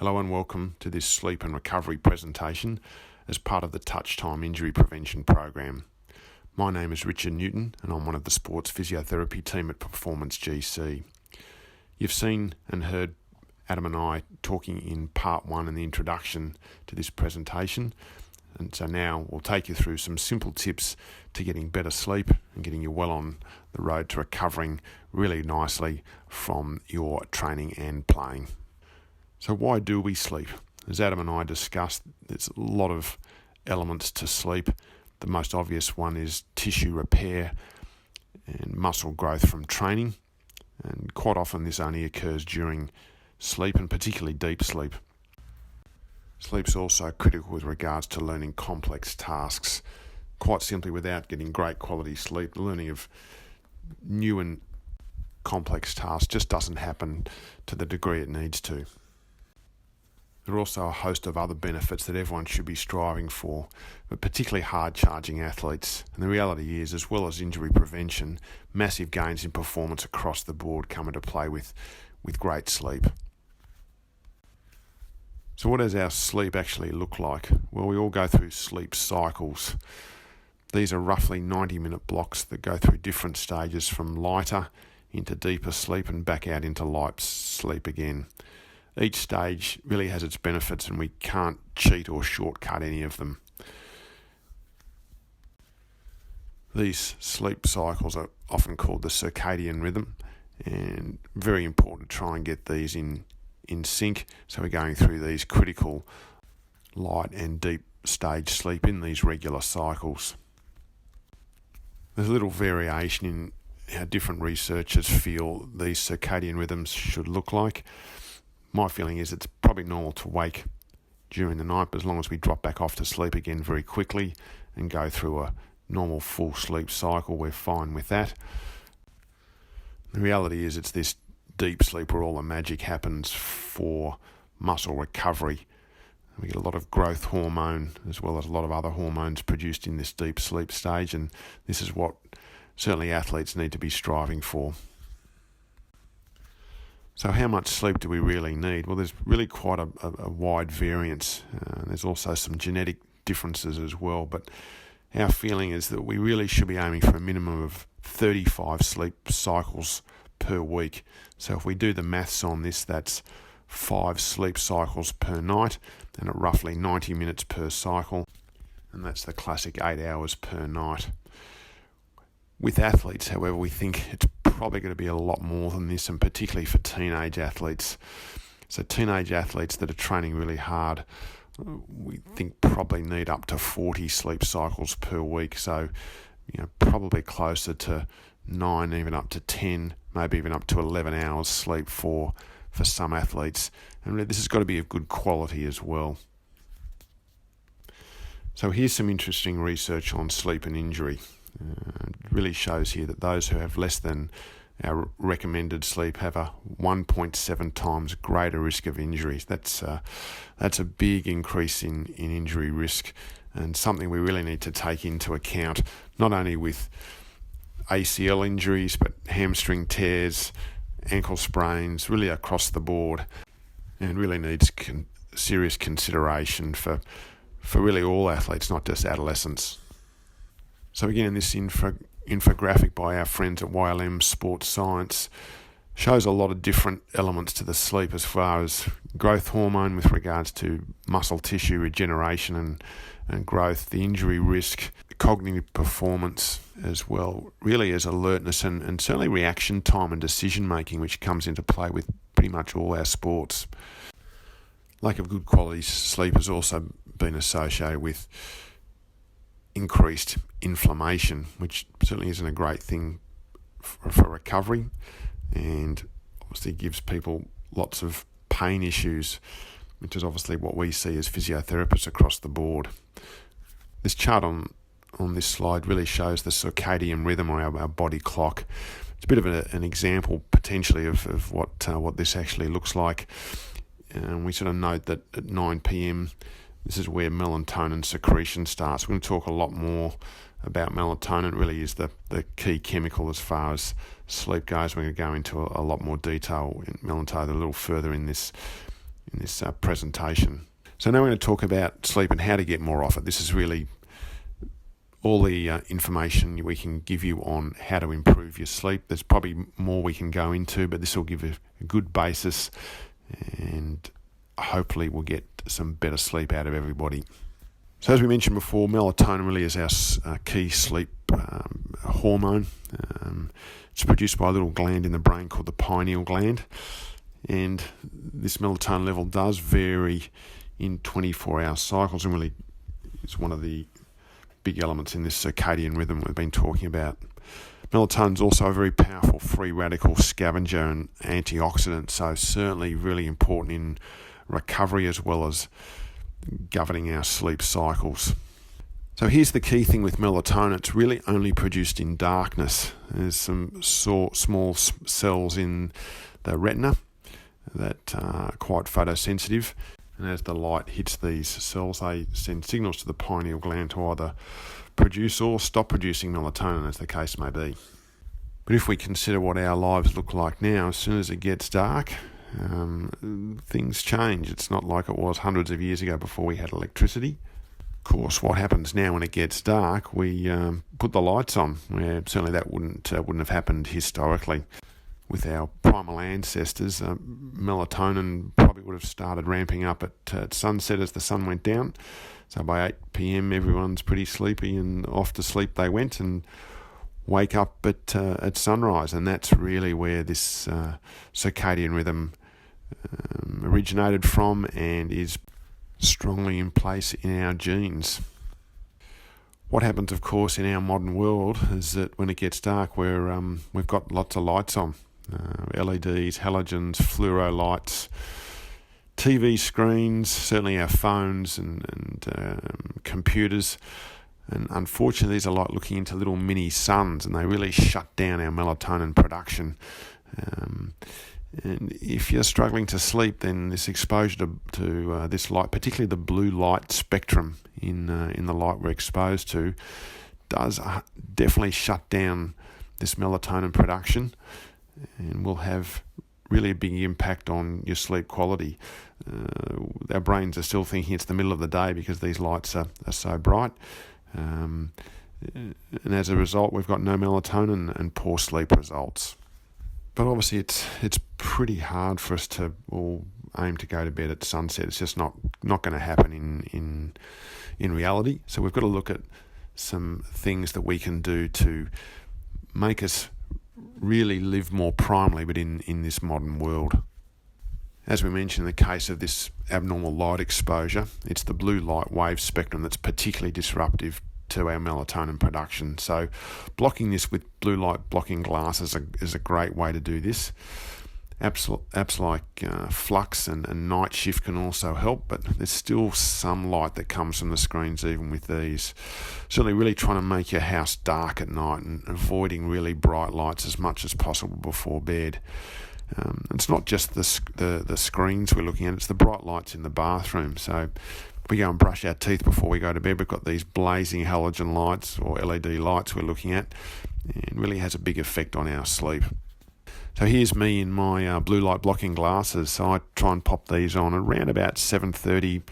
Hello and welcome to this sleep and recovery presentation as part of the Touch Time Injury Prevention Program. My name is Richard Newton and I'm one of the sports physiotherapy team at Performance GC. You've seen and heard Adam and I talking in part one in the introduction to this presentation, and so now we'll take you through some simple tips to getting better sleep and getting you well on the road to recovering really nicely from your training and playing. So why do we sleep? As Adam and I discussed, there's a lot of elements to sleep. The most obvious one is tissue repair and muscle growth from training. And quite often this only occurs during sleep, and particularly deep sleep. Sleep's also critical with regards to learning complex tasks. Quite simply, without getting great quality sleep, the learning of new and complex tasks just doesn't happen to the degree it needs to. There are also a host of other benefits that everyone should be striving for, but particularly hard-charging athletes. And the reality is, as well as injury prevention, massive gains in performance across the board come into play with great sleep. So what does our sleep actually look like? Well, we all go through sleep cycles. These are roughly 90-minute blocks that go through different stages from lighter into deeper sleep and back out into light sleep again. Each stage really has its benefits and we can't cheat or shortcut any of them. These sleep cycles are often called the circadian rhythm, and very important to try and get these in sync. So we're going through these critical light and deep stage sleep in these regular cycles. There's a little variation in how different researchers feel these circadian rhythms should look like. My feeling is it's probably normal to wake during the night, but as long as we drop back off to sleep again very quickly and go through a normal full sleep cycle, we're fine with that. The reality is it's this deep sleep where all the magic happens for muscle recovery. We get a lot of growth hormone as well as a lot of other hormones produced in this deep sleep stage, and this is what certainly athletes need to be striving for. So how much sleep do we really need? Well, there's really quite a wide variance. There's also some genetic differences as well, but our feeling is that we really should be aiming for a minimum of 35 sleep cycles per week. So if we do the maths on this, that's 5 sleep cycles per night and at roughly 90 minutes per cycle, and that's the classic 8 hours per night. With athletes, however, we think it's probably going to be a lot more than this, and particularly for teenage athletes. So teenage athletes that are training really hard, we think probably need up to 40 sleep cycles per week. So, probably closer to 9, even up to 10, maybe even up to 11 hours sleep for some athletes. And this has got to be of good quality as well. So here's some interesting research on sleep and injury. It really shows here that those who have less than our recommended sleep have a 1.7 times greater risk of injuries. That's a big increase in injury risk, and something we really need to take into account, not only with ACL injuries, but hamstring tears, ankle sprains, really across the board, and really needs serious consideration for really all athletes, not just adolescents. So again, in this infographic by our friends at YLM Sports Science shows a lot of different elements to the sleep as far as growth hormone with regards to muscle tissue regeneration and growth, the injury risk, cognitive performance as well, really as alertness and certainly reaction time and decision making, which comes into play with pretty much all our sports. Lack of good quality sleep has also been associated with increased inflammation, which certainly isn't a great thing for recovery, and obviously gives people lots of pain issues, which is obviously what we see as physiotherapists across the board. This chart on this slide really shows the circadian rhythm, or our body clock. It's a bit of an example potentially of what this actually looks like. And we sort of note that at 9 p.m, this is where melatonin secretion starts. We're going to talk a lot more about melatonin. It really is the key chemical as far as sleep goes. We're going to go into a lot more detail in melatonin a little further in this presentation. So now we're going to talk about sleep and how to get more off it. This is really all the information we can give you on how to improve your sleep. There's probably more we can go into, but this will give a good basis, and hopefully we'll get some better sleep out of everybody. So as we mentioned before, melatonin really is our key sleep hormone. It's produced by a little gland in the brain called the pineal gland, and this melatonin level does vary in 24-hour cycles, and really it's one of the big elements in this circadian rhythm we've been talking about. Melatonin is also a very powerful free radical scavenger and antioxidant, so certainly really important in recovery as well as governing our sleep cycles. So here's the key thing with melatonin: it's really only produced in darkness. There's some small cells in the retina that are quite photosensitive, and as the light hits these cells, they send signals to the pineal gland to either produce or stop producing melatonin, as the case may be. But if we consider what our lives look like now, as soon as it gets dark, things change. It's not like it was hundreds of years ago before we had electricity. Of course, what happens now when it gets dark, we put the lights on, where certainly that wouldn't have happened historically. With our primal ancestors, melatonin probably would have started ramping up at sunset as the sun went down. So by 8 p.m, everyone's pretty sleepy, and off to sleep they went and wake up at sunrise. And that's really where this circadian rhythm originated from and is strongly in place in our genes. What happens, of course, in our modern world is that when it gets dark, we've got lots of lights on. LEDs, halogens, fluoro lights, TV screens, certainly our phones and computers. And unfortunately, these are like looking into little mini suns, and they really shut down our melatonin production. And if you're struggling to sleep, then this exposure to this light, particularly the blue light spectrum in the light we're exposed to, does definitely shut down this melatonin production, and will have really a big impact on your sleep quality. Our brains are still thinking it's the middle of the day because these lights are so bright. And as a result, we've got no melatonin and poor sleep results. But obviously, it's pretty hard for us to all aim to go to bed at sunset. It's just not going to happen in reality. So we've got to look at some things that we can do to make us really live more primarily, but in this modern world. As we mentioned, in the case of this abnormal light exposure, it's the blue light wave spectrum that's particularly disruptive to our melatonin production. So blocking this with blue light blocking glasses is a great way to do this. Apps like Flux and Night Shift can also help, but there's still some light that comes from the screens even with these. Certainly really trying to make your house dark at night and avoiding really bright lights as much as possible before bed. It's not just the screens we're looking at, it's the bright lights in the bathroom. So if we go and brush our teeth before we go to bed, we've got these blazing halogen lights or LED lights we're looking at, and really has a big effect on our sleep. So here's me in my blue light blocking glasses. So I try and pop these on around about 7:30,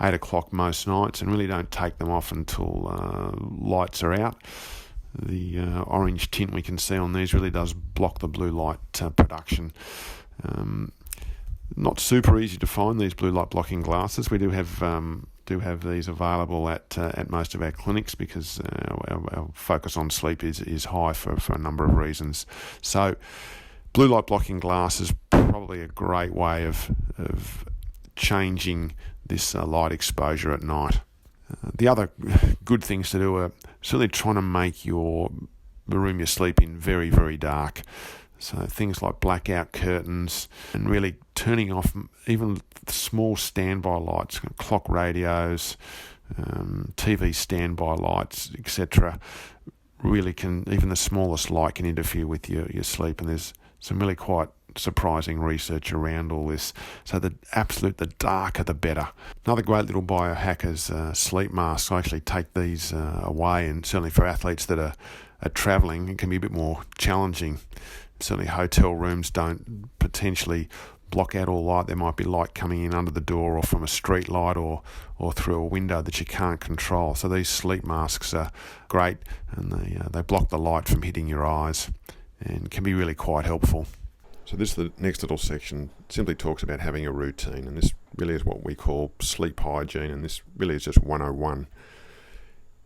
8 o'clock most nights, and really don't take them off until lights are out. The orange tint we can see on these really does block the blue light production. Not super easy to find these blue light blocking glasses. We do have these available at most of our clinics because our focus on sleep is high for a number of reasons. So blue light blocking glass is probably a great way of changing this light exposure at night. The other good things to do are certainly trying to make the room you sleep in very, very dark. So things like blackout curtains and really turning off even small standby lights, clock radios, TV standby lights, etc. Really can, even the smallest light can interfere with your sleep, and there's some really quite surprising research around all this. So the darker the better. Another great little biohack is sleep masks. I actually take these away, and certainly for athletes that are travelling, it can be a bit more challenging. Certainly hotel rooms don't potentially block out all light. There might be light coming in under the door or from a street light or through a window that you can't control. So these sleep masks are great, and they block the light from hitting your eyes and can be really quite helpful. So the next little section simply talks about having a routine, and this really is what we call sleep hygiene, and this really is just 101.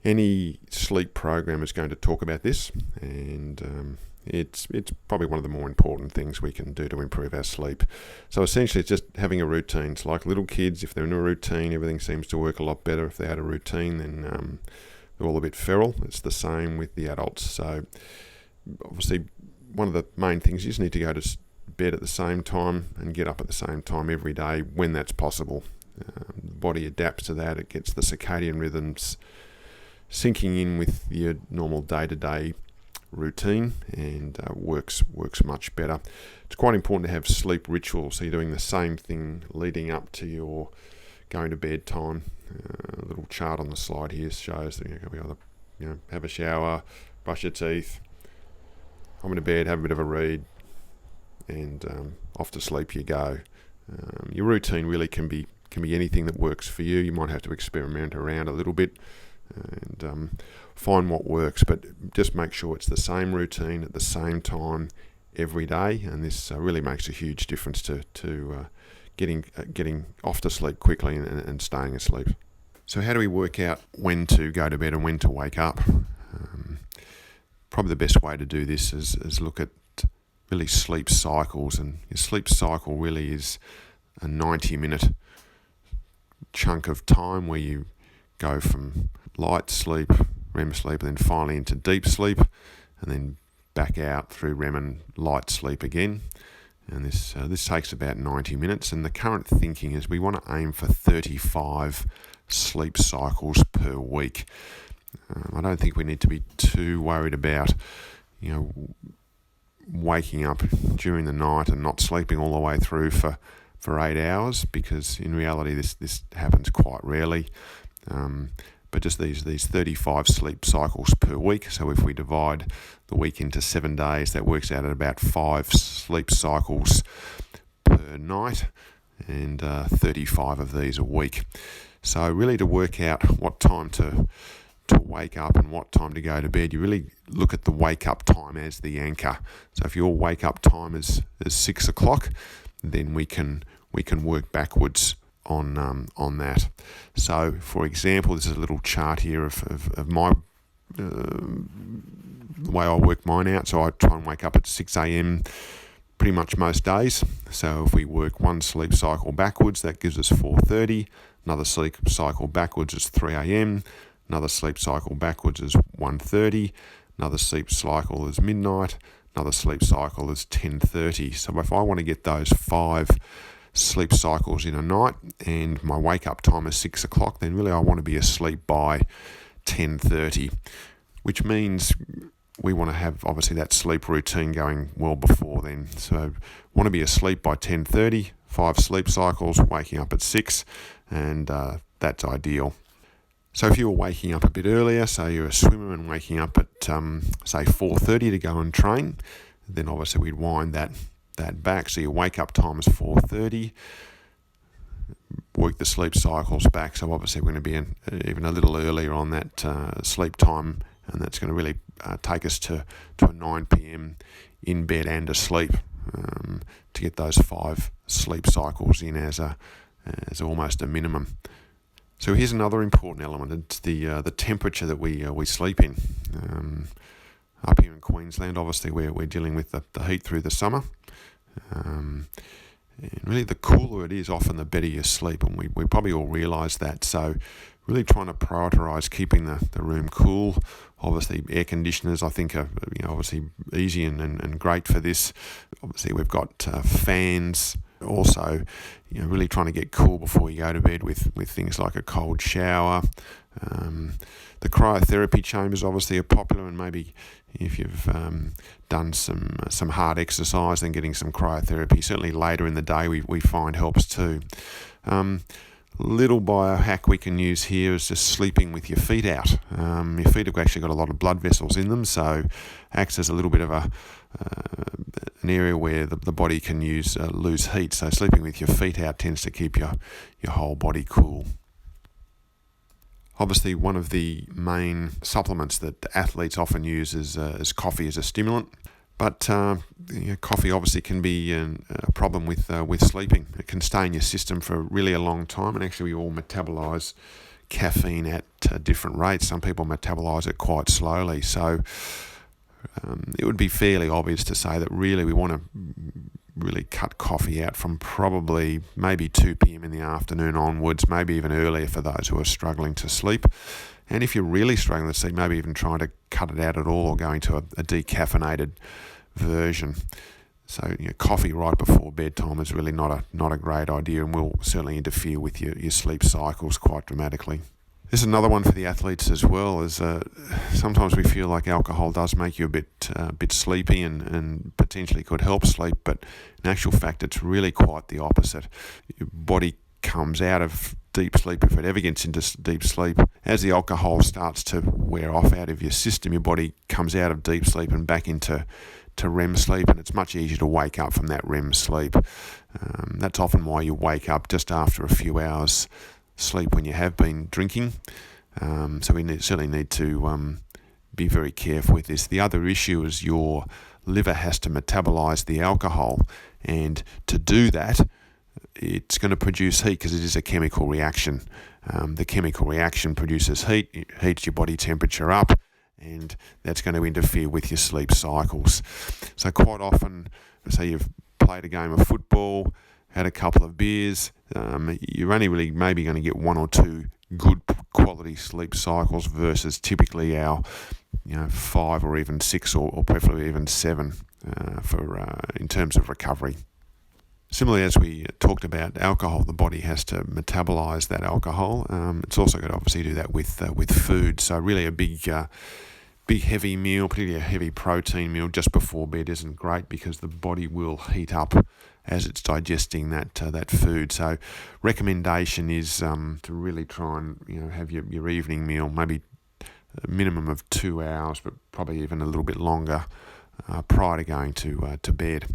Any sleep program is going to talk about this, and it's probably one of the more important things we can do to improve our sleep. So essentially it's just having a routine. It's like little kids, if they're in a routine, everything seems to work a lot better. If they had a routine, then they're all a bit feral. It's the same with the adults. So obviously one of the main things, you just need to go to bed at the same time and get up at the same time every day when that's possible. The body adapts to that. It gets the circadian rhythms syncing in with your normal day-to-day routine, and works much better. It's quite important to have sleep rituals, so you're doing the same thing leading up to your going to bed time. A little chart on the slide here shows that you'll be able to have a shower, brush your teeth, come into bed, have a bit of a read, and off to sleep you go. Your routine really can be anything that works for you. You might have to experiment around a little bit and find what works, but just make sure it's the same routine at the same time every day, and this really makes a huge difference to getting off to sleep quickly and staying asleep. So how do we work out when to go to bed and when to wake up? Probably the best way to do this is look at really sleep cycles, and your sleep cycle really is a 90-minute chunk of time where you go from light sleep, REM sleep, and then finally into deep sleep, and then back out through REM and light sleep again. And this takes about 90 minutes, and the current thinking is we want to aim for 35 sleep cycles per week. I don't think we need to be too worried about waking up during the night and not sleeping all the way through for 8 hours, because in reality this happens quite rarely. But just these 35 sleep cycles per week. So if we divide the week into 7 days, that works out at about 5 sleep cycles per night, and 35 of these a week. So really, to work out what time to wake up and what time to go to bed, you really look at the wake up time as the anchor. So if your wake up time is 6 o'clock, then we can work backwards on that. So for example, this is a little chart here of my the way I work mine out. So I try and wake up at 6 a.m. pretty much most days. So if we work one sleep cycle backwards, that gives us 4:30. Another sleep cycle backwards is 3 a.m. Another sleep cycle backwards is 1:30. Another sleep cycle is midnight. Another sleep cycle is 10:30. So if I want to get those 5 sleep cycles in a night and my wake up time is 6 o'clock, then really I want to be asleep by 10:30, which means we want to have obviously that sleep routine going well before then. So want to be asleep by 10:30, 5 sleep cycles, waking up at 6, and that's ideal. So if you were waking up a bit earlier, say you're a swimmer and waking up at say 4:30 to go and train, then obviously we'd wind that back. So your wake up time is 4:30, work the sleep cycles back. So obviously we're going to be even a little earlier on that sleep time, and that's going to really take us to a 9 p.m. in bed and asleep to get those 5 sleep cycles in as almost a minimum. So here's another important element. It's the temperature that we sleep in. Up here in Queensland, obviously we're dealing with the heat through the summer. And really the cooler it is, often the better you sleep, and we probably all realise that. So really trying to prioritise keeping the room cool. Obviously air conditioners I think are obviously easy and great for this. Obviously we've got fans. Also, really trying to get cool before you go to bed with things like a cold shower. The cryotherapy chambers obviously are popular, and maybe if you've done some hard exercise, then getting some cryotherapy certainly later in the day we find helps too. Little biohack we can use here is just sleeping with your feet out. Your feet have actually got a lot of blood vessels in them, so acts as a little bit of an area where the body can lose heat. So sleeping with your feet out tends to keep your whole body cool. Obviously, one of the main supplements that athletes often use is coffee as a stimulant. But coffee obviously can be a problem with sleeping. It can stay in your system for really a long time, and actually we all metabolise caffeine at different rates. Some people metabolise it quite slowly. So it would be fairly obvious to say that really we want to really cut coffee out from probably maybe 2 p.m. in the afternoon onwards, maybe even earlier for those who are struggling to sleep. And if you're really struggling to sleep, maybe even trying to cut it out at all or going to a decaffeinated version. So coffee right before bedtime is really not a great idea, and will certainly interfere with your sleep cycles quite dramatically. There's another one for the athletes as well, is sometimes we feel like alcohol does make you a bit sleepy and potentially could help sleep, but in actual fact it's really quite the opposite. Your body comes out of deep sleep, if it ever gets into deep sleep. As the alcohol starts to wear off out of your system, your body comes out of deep sleep and back into REM sleep, and it's much easier to wake up from that REM sleep. That's often why you wake up just after a few hours sleep when you have been drinking. So we certainly need to be very careful with this. The other issue is your liver has to metabolize the alcohol, and to do that it's going to produce heat because it is a chemical reaction. The chemical reaction produces heat, it heats your body temperature up, and that's going to interfere with your sleep cycles. So quite often, say you've played a game of football, had a couple of beers, you're only really maybe going to get 1 or 2 good quality sleep cycles versus typically our 5 or even 6 or preferably even 7 in terms of recovery. Similarly, as we talked about alcohol, the body has to metabolise that alcohol. It's also got to obviously do that with food. So really a big heavy meal, particularly a heavy protein meal just before bed isn't great because the body will heat up as it's digesting that food. So recommendation is to really try and have your evening meal, maybe a minimum of 2 hours, but probably even a little bit longer prior to going to bed.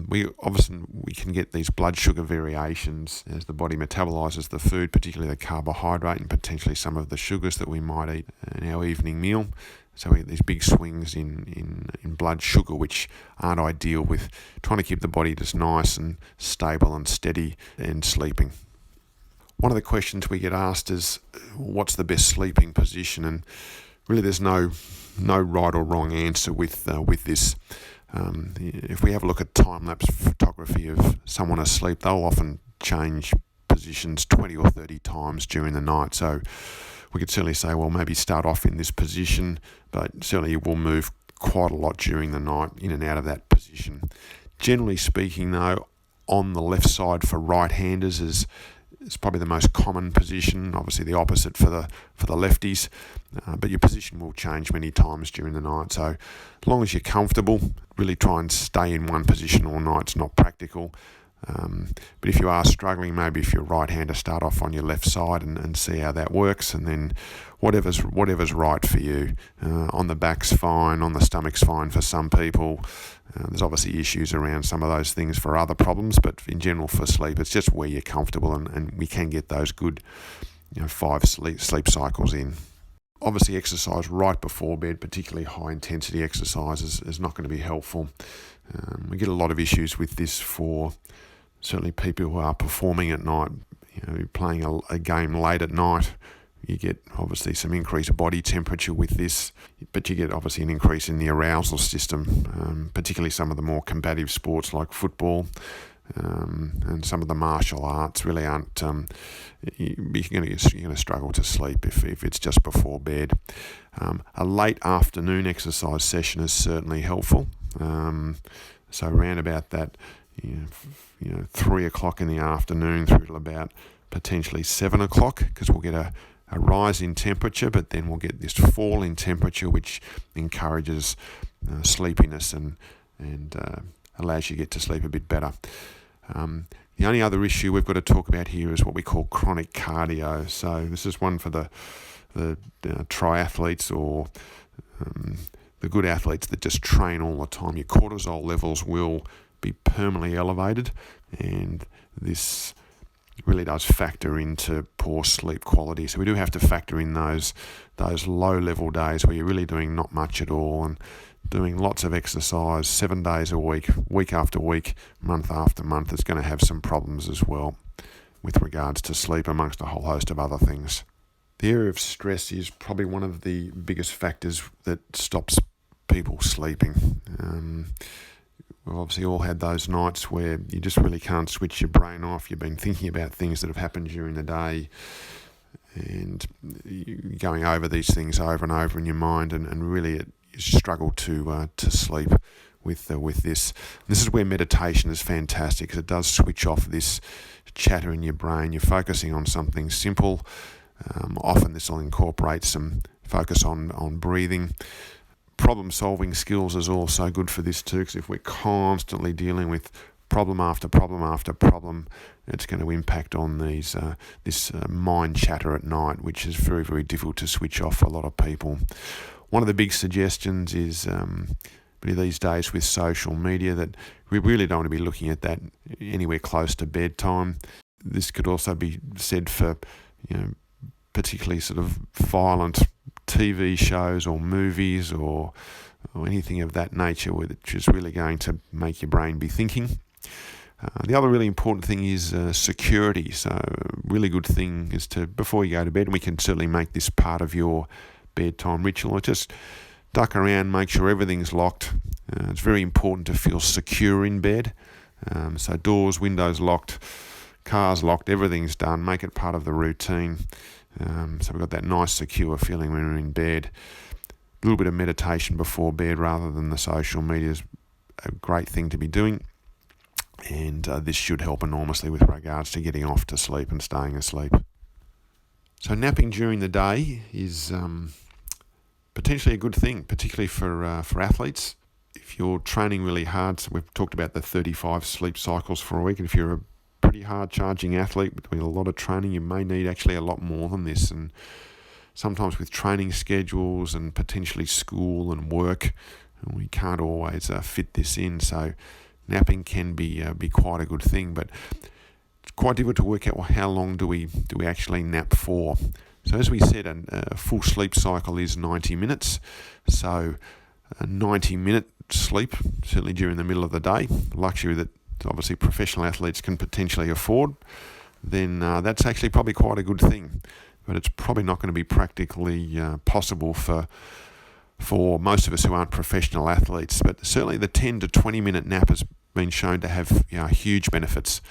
We can get these blood sugar variations as the body metabolises the food, particularly the carbohydrate and potentially some of the sugars that we might eat in our evening meal. So we get these big swings in blood sugar, which aren't ideal with trying to keep the body just nice and stable and steady and sleeping. One of the questions we get asked is, what's the best sleeping position? And really there's no right or wrong answer with this. If we have a look at time-lapse photography of someone asleep, they'll often change positions 20 or 30 times during the night. So we could certainly say, well, maybe start off in this position, but certainly it will move quite a lot during the night in and out of that position. Generally speaking, though, on the left side for right-handers is probably the most common position, obviously the opposite for the lefties, but your position will change many times during the night. So as long as you're comfortable, really try and stay in one position all night. It's not practical. But if you are struggling, maybe if you're a right-hander, start off on your left side and see how that works, and then whatever's right for you. On the back's fine, on the stomach's fine for some people. There's obviously issues around some of those things for other problems, but in general for sleep, it's just where you're comfortable, and we can get those good 5 sleep cycles in. Obviously exercise right before bed, particularly high intensity exercise, is not going to be helpful. We get a lot of issues with this for certainly people who are performing at night, playing a game late at night. You get obviously some increased body temperature with this, but you get obviously an increase in the arousal system, particularly some of the more combative sports like football and some of the martial arts really aren't, you're going to struggle to sleep if it's just before bed. A late afternoon exercise session is certainly helpful. So around about that, 3 o'clock in the afternoon through to about potentially 7 o'clock, because we'll get a rise in temperature, but then we'll get this fall in temperature, which encourages sleepiness and allows you to get to sleep a bit better. The only other issue we've got to talk about here is what we call chronic cardio. So this is one for the triathletes or the good athletes that just train all the time, your cortisol levels will be permanently elevated, and this really does factor into poor sleep quality. So we do have to factor in those low-level days where you're really doing not much at all and doing lots of exercise 7 days a week, week after week, month after month. Is going to have some problems as well with regards to sleep, amongst a whole host of other things. The area of stress is probably one of the biggest factors that stops people sleeping. We've obviously all had those nights where you just really can't switch your brain off. You've been thinking about things that have happened during the day, and you're going over these things over and over in your mind, and really you struggle to sleep with this. And this is where meditation is fantastic, because it does switch off this chatter in your brain. You're focusing on something simple. Often this will incorporate some focus on breathing. Problem-solving skills is also good for this too, because if we're constantly dealing with problem after problem after problem, it's going to impact on this mind chatter at night, which is very, very difficult to switch off for a lot of people. One of the big suggestions is these days with social media that we really don't want to be looking at that anywhere close to bedtime. This could also be said for, particularly sort of violent TV shows or movies or anything of that nature, which is really going to make your brain be thinking. The other really important thing is security. So a really good thing is to, before you go to bed, and we can certainly make this part of your bedtime ritual, just duck around, make sure everything's locked. It's very important to feel secure in bed. So doors, windows locked, cars locked, everything's done. Make it part of the routine. So we've got that nice secure feeling when we're in bed. A little bit of meditation before bed rather than the social media is a great thing to be doing. And this should help enormously with regards to getting off to sleep and staying asleep. So napping during the day is potentially a good thing, particularly for athletes. If you're training really hard, so we've talked about the 35 sleep cycles for a week, and if you're a pretty hard charging athlete with a lot of training, you may need actually a lot more than this. And sometimes with training schedules and potentially school and work, we can't always fit this in. So napping can be quite a good thing, but it's quite difficult to work out, well, how long do we actually nap for? So as we said, a full sleep cycle is 90 minutes. So a 90-minute sleep, certainly during the middle of the day, luxury that obviously professional athletes can potentially afford, then that's actually probably quite a good thing. But it's probably not going to be practically possible for most of us who aren't professional athletes. But certainly the 10 to 20-minute nap has been shown to have huge benefits.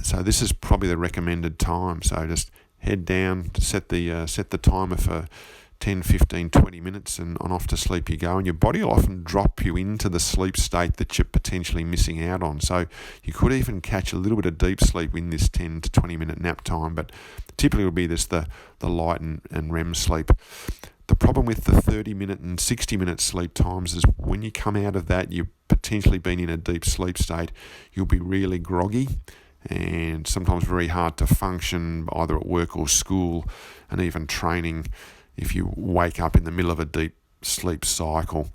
So this is probably the recommended time. So just head down, set the timer for 10, 15, 20 minutes and off to sleep you go. And your body will often drop you into the sleep state that you're potentially missing out on. So you could even catch a little bit of deep sleep in this 10 to 20 minute nap time, but typically it will be this the light and REM sleep. The problem with the 30-minute and 60-minute sleep times is when you come out of that, you've potentially been in a deep sleep state, you'll be really groggy and sometimes very hard to function either at work or school and even training if you wake up in the middle of a deep sleep cycle.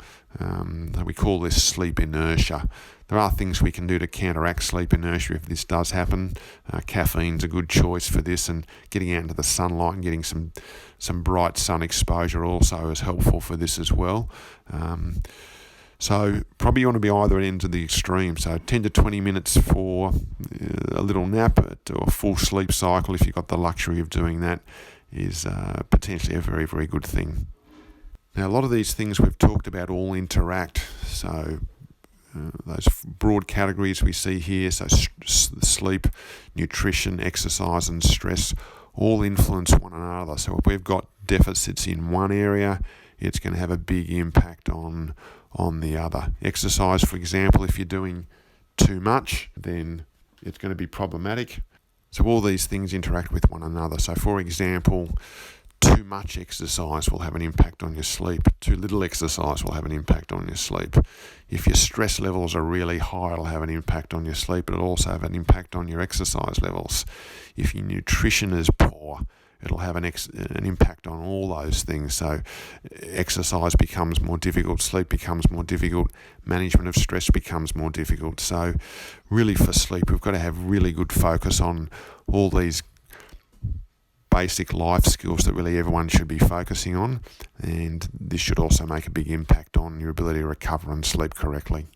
We call this sleep inertia. There are things we can do to counteract sleep inertia if this does happen. Caffeine's a good choice for this, and getting out into the sunlight and getting some bright sun exposure also is helpful for this as well. So probably you want to be either end of the extreme. So 10 to 20 minutes for a little nap or a full sleep cycle, if you've got the luxury of doing that, is potentially a very, very good thing. Now, a lot of these things we've talked about all interact. So those broad categories we see here, so sleep, nutrition, exercise and stress, all influence one another. So if we've got deficits in one area, it's going to have a big impact on the other. Exercise, for example, if you're doing too much, then it's going to be problematic. So all these things interact with one another. So for example, too much exercise will have an impact on your sleep. Too little exercise will have an impact on your sleep. If your stress levels are really high, it'll have an impact on your sleep. It'll also have an impact on your exercise levels. If your nutrition is poor, it'll have an impact on all those things. So exercise becomes more difficult, sleep becomes more difficult, management of stress becomes more difficult. So really for sleep, we've got to have really good focus on all these basic life skills that really everyone should be focusing on, and this should also make a big impact on your ability to recover and sleep correctly.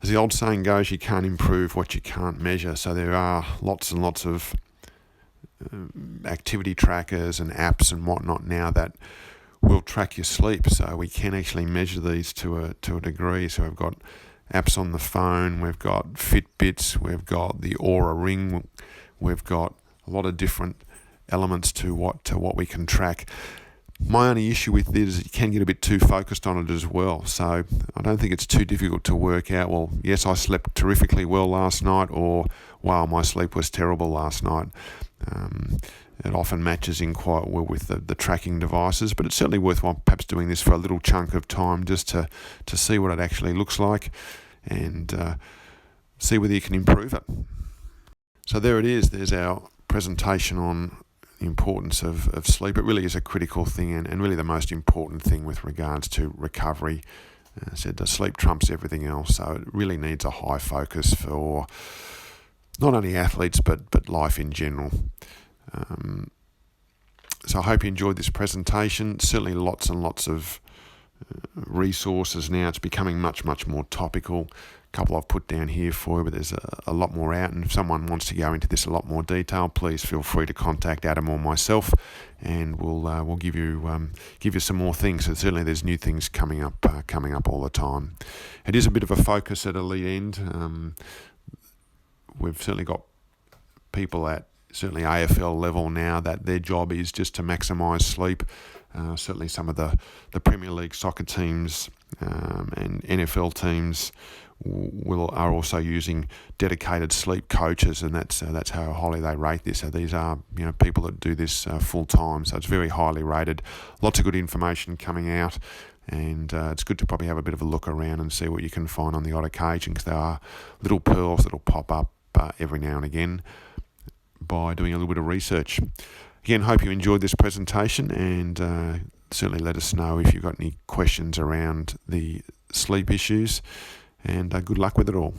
As the old saying goes, you can't improve what you can't measure. So there are lots and lots of activity trackers and apps and whatnot now that will track your sleep. So we can actually measure these to a degree. So we've got apps on the phone, we've got Fitbits, we've got the Aura Ring, we've got a lot of different elements to what we can track. My only issue with this is you can get a bit too focused on it as well. So I don't think it's too difficult to work out, well, yes, I slept terrifically well last night, or, wow, my sleep was terrible last night. It often matches in quite well with the tracking devices, but it's certainly worthwhile perhaps doing this for a little chunk of time just to see what it actually looks like and see whether you can improve it. So there it is. There's our presentation on the importance of sleep. It really is a critical thing and really the most important thing with regards to recovery. I said the sleep trumps everything else, so it really needs a high focus for not only athletes but life in general. So I hope you enjoyed this presentation. Certainly lots and lots of resources now. It's becoming much more topical. A couple I've put down here for you, but there's a lot more out, and if someone wants to go into this a lot more detail, please feel free to contact Adam or myself, and we'll give you some more things. So certainly there's new things coming up all the time. It is a bit of a focus at Elite End. We've certainly got people at certainly AFL level now that their job is just to maximise sleep. Certainly some of the Premier League soccer teams and NFL teams are also using dedicated sleep coaches, and that's how highly they rate this. So these are people that do this full time, so it's very highly rated. Lots of good information coming out, and it's good to probably have a bit of a look around and see what you can find on the odd occasion, because there are little pearls that'll pop up every now and again by doing a little bit of research. Again, hope you enjoyed this presentation, and certainly let us know if you've got any questions around the sleep issues, and good luck with it all.